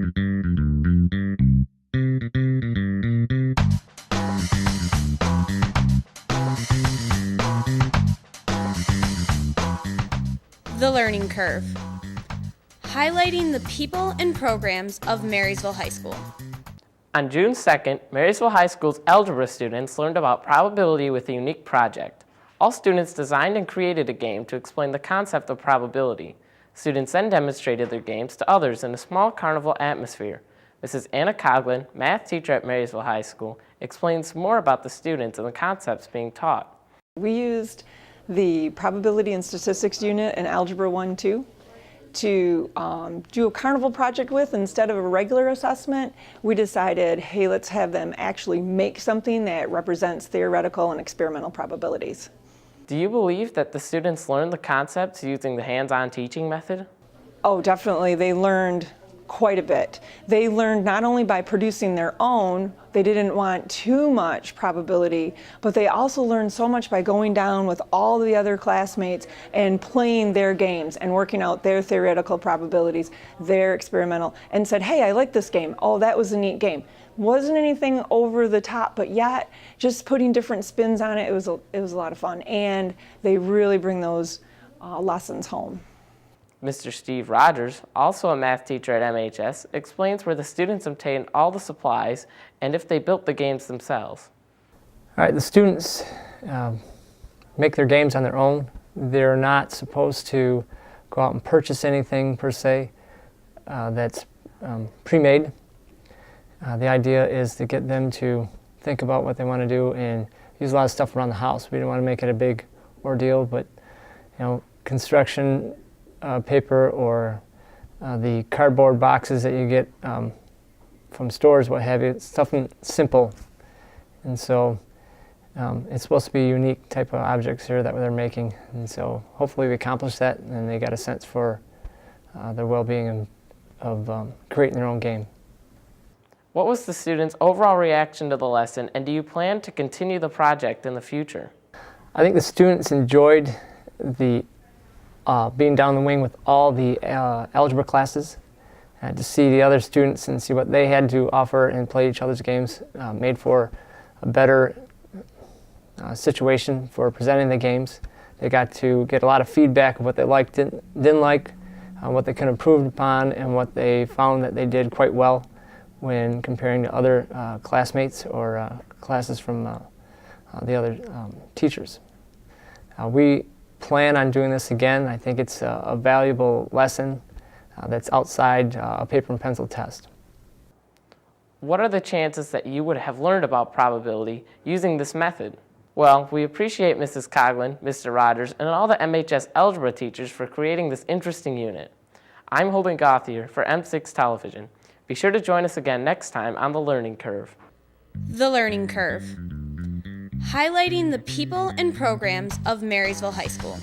The learning curve, highlighting the people and programs of Marysville High School. On June 2nd, Marysville High School's Algebra students learned about probability with a unique project. All students designed and created a game to explain the concept of probability. Students then demonstrated their games to others in a small carnival atmosphere. Mrs. Anna Coughlin, math teacher at Marysville High School, explains more about the students and the concepts being taught. We used the Probability and Statistics unit in Algebra 1-2 to do a carnival project with. Instead of a regular assessment, we decided, hey, let's have them actually make something that represents theoretical and experimental probabilities. Do you believe that the students learned the concepts using the hands-on teaching method? Oh, definitely. They learned quite a bit. They learned not only by producing their own, they didn't want too much probability, but they also learned so much by going down with all the other classmates and playing their games and working out their theoretical probabilities, their experimental, and said, hey, I like this game. Oh, that was a neat game. Wasn't anything over the top, but yet just putting different spins on it, it was a lot of fun. And they really bring those lessons home. Mr. Steve Rogers, also a math teacher at MHS, explains where the students obtained all the supplies and if they built the games themselves. All right, the students make their games on their own. They're not supposed to go out and purchase anything per se that's pre-made. The idea is to get them to think about what they want to do and use a lot of stuff around the house. We didn't want to make it a big ordeal, but construction paper or the cardboard boxes that you get from stores, what have you, it's something simple. And so it's supposed to be unique type of objects here that they're making. And so hopefully we accomplished that and they got a sense for their well-being of creating their own game. What was the students' overall reaction to the lesson, and do you plan to continue the project in the future? I think the students enjoyed the being down the wing with all the algebra classes, to see the other students and see what they had to offer and play each other's games, made for a better situation for presenting the games. They got to get a lot of feedback of what they liked, didn't like, what they could improve upon, and what they found that they did quite well when comparing to other classmates or classes from the other teachers. We plan on doing this again. I think it's a valuable lesson that's outside a paper and pencil test. What are the chances that you would have learned about probability using this method? Well, we appreciate Mrs. Coughlin, Mr. Rogers, and all the MHS algebra teachers for creating this interesting unit. I'm Holden Gauthier for M6 Television. Be sure to join us again next time on The Learning Curve. The learning curve, highlighting the people and programs of Marysville High School.